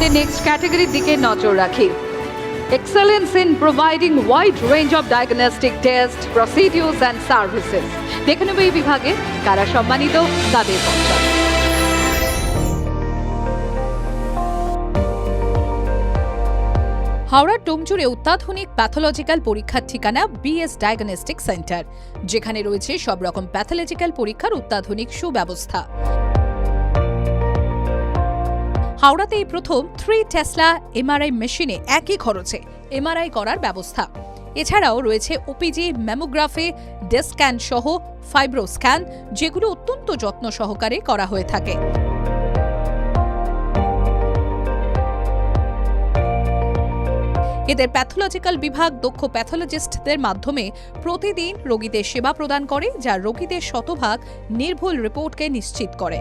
আমাদের নেক্সট ক্যাটাগরির দিকে নজর রাখি। Excellence in providing wide range of diagnostic test, procedures and services. দেখে নেব এই বিভাগে কারা সম্মানিত, তাদের পরিচয়। হাওড়ার ডোমজুড়ে অত্যাধুনিক প্যাথোলজিক্যাল পরীক্ষার ঠিকানা বিএস ডায়াগনস্টিক সেন্টার, যেখানে রয়েছে সব রকম প্যাথোলজিক্যাল পরীক্ষার অত্যাধুনিক সুব্যবস্থা। হাওড়াতে এই প্রথম 3 টেসলা এমআরআই মেশিনে একই খরচে এমআরআই করার ব্যবস্থা। এছাড়াও রয়েছে ওপিজি, ম্যামোগ্রাফি, ডেস্ক স্ক্যান সহ ফাইব্রো স্ক্যান, যেগুলো অত্যন্ত যত্ন সহকারে করা হয়ে থাকে। এদের প্যাথোলজিক্যাল বিভাগ দক্ষ প্যাথোলজিস্টদের মাধ্যমে প্রতিদিন রোগীদের সেবা প্রদান করে, যা রোগীদের শতভাগ নির্ভুল রিপোর্টকে নিশ্চিত করে।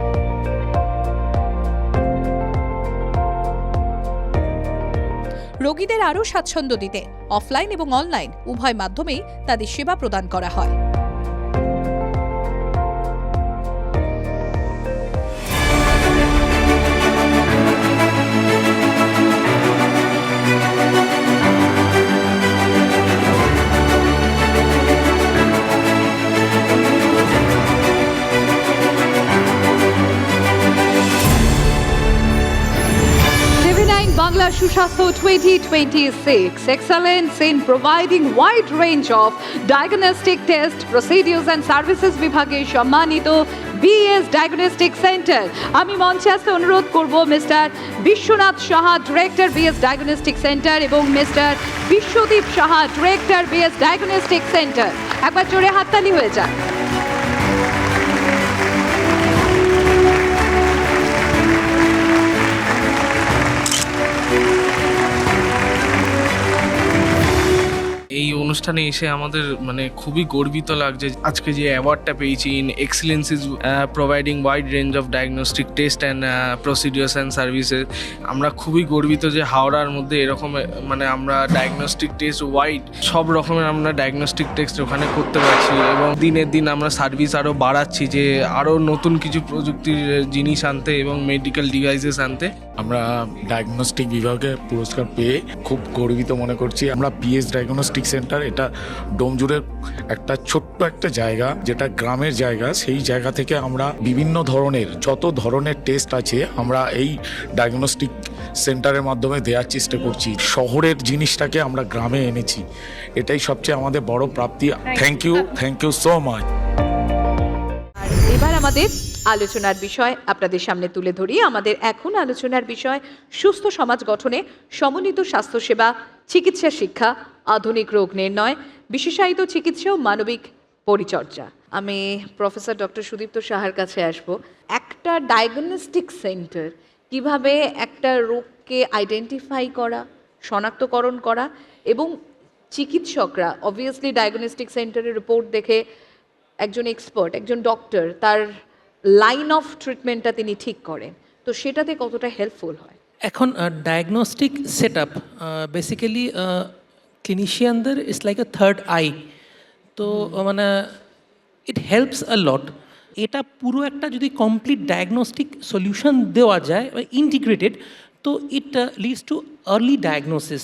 রোগীদের আরও স্বাচ্ছন্দ্য দিতে অফলাইন এবং অনলাইন উভয় মাধ্যমেই তাদের সেবা প্রদান করা হয়। Bangla Sushastro 2026, excellence in providing wide range of diagnostic tests, procedures and services বিভাগে সম্মানিত বিএস ডায়াগনস্টিক সেন্টার। আমি মঞ্চে আসতে অনুরোধ করব mister Biswanath Saha, director BS diagnostic centre, এবং mister Biswadip Saha, director BS diagnostic centre. একবার জোরে হাততালি হয়ে যাক। এই অনুষ্ঠানে এসে আমাদের খুবই গর্বিত লাগছে। আজকে যে অ্যাওয়ার্ডটা পেয়েছি in excellence is providing wide range of diagnostic test and procedures and services, আমরা খুবই গর্বিত যে হাওড়ার মধ্যে এরকম আমরা ডায়াগনস্টিক টেস্ট ওয়াইড সব রকমের আমরা ডায়াগনস্টিক টেস্ট ওখানে করতে পারছি, এবং দিনের দিন আমরা সার্ভিস আরও বাড়াচ্ছি যে আরও নতুন কিছু প্রযুক্তির জিনিস আনতে এবং মেডিকেল ডিভাইসেস আনতে। আমরা ডায়াগনস্টিক বিভাগে পুরস্কার পেয়ে খুব গর্বিত মনে করছি। আমরা বিএস ডায়াগনস্টিক সেন্টার, এটা ডোমজুড়ের একটা ছোট্ট একটা জায়গা, যেটা গ্রামের জায়গা, সেই জায়গা থেকে আমরা বিভিন্ন ধরনের যত ধরনের টেস্ট আছে আমরা এই ডায়াগনস্টিক সেন্টারের মাধ্যমে দেওয়ার চেষ্টা করছি। শহরের জিনিসটাকে আমরা গ্রামে এনেছি, এটাই সবচেয়ে আমাদের বড় প্রাপ্তি। Thank you so much. এবার আমাদের আলোচনার বিষয় আপনাদের সামনে তুলে ধরি। আমাদের এখন আলোচনার বিষয় সুস্থ সমাজ গঠনে সমন্বিত স্বাস্থ্যসেবা, চিকিৎসা শিক্ষা, আধুনিক রোগ নির্ণয়, বিশেষায়িত চিকিৎসা ও মানবিক পরিচর্যা। আমি প্রফেসর ডক্টর সুদীপ্ত সাহার কাছে আসব। একটা ডায়াগনস্টিক সেন্টার কিভাবে একটা রোগকে আইডেন্টিফাই করা, শনাক্তকরণ করা, এবং চিকিৎসকরা অবভিয়াসলি ডায়াগনস্টিক সেন্টারের রিপোর্ট দেখে একজন এক্সপার্ট, একজন ডক্টর তার লাইন অফ ট্রিটমেন্টটা তিনি ঠিক করেন, তো সেটাতে কতটা হেল্পফুল হয়? এখন ডায়াগনস্টিক সেট আপ বেসিক্যালি ক্লিনিশিয়ানদের is like a third eye. তো ইট হেল্পস আ লট। এটা পুরো একটা যদি কমপ্লিট ডায়াগনস্টিক সলিউশন দেওয়া যায় ইন্টিগ্রেটেড, তো it leads to early diagnosis.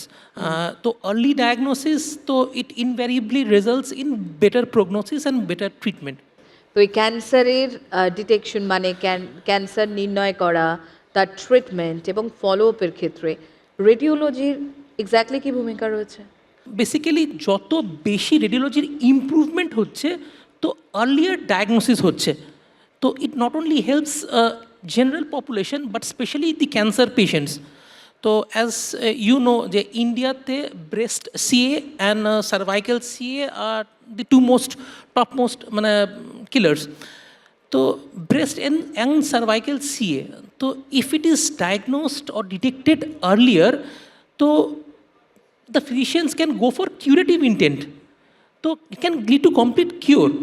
তো আর্লি ডায়াগনোসিস, তো it invariably results in better prognosis and better treatment. তো এই ক্যান্সারের ডিটেকশন ক্যান্সার নির্ণয় করা, তার ট্রিটমেন্ট এবং ফলো আপের ক্ষেত্রে রেডিওলজির এক্স্যাক্টলি কী ভূমিকা রয়েছে? বেসিক্যালি যত বেশি রেডিওলজির ইমপ্রুভমেন্ট হচ্ছে, তো আর্লিয়ার ডায়াগনোসিস হচ্ছে। তো it not only helps general population but specially the cancer patients. তো অ্যাজ ইউ নো যে ইন্ডিয়াতে breast CA and cervical CA are the two topmost killers. তো ব্রেস্ট অ্যান্ড সার্ভাইকাল সিএ, তো if it is diagnosed or detected earlier, তো the physicians can go for curative intent. So it can lead to complete cure.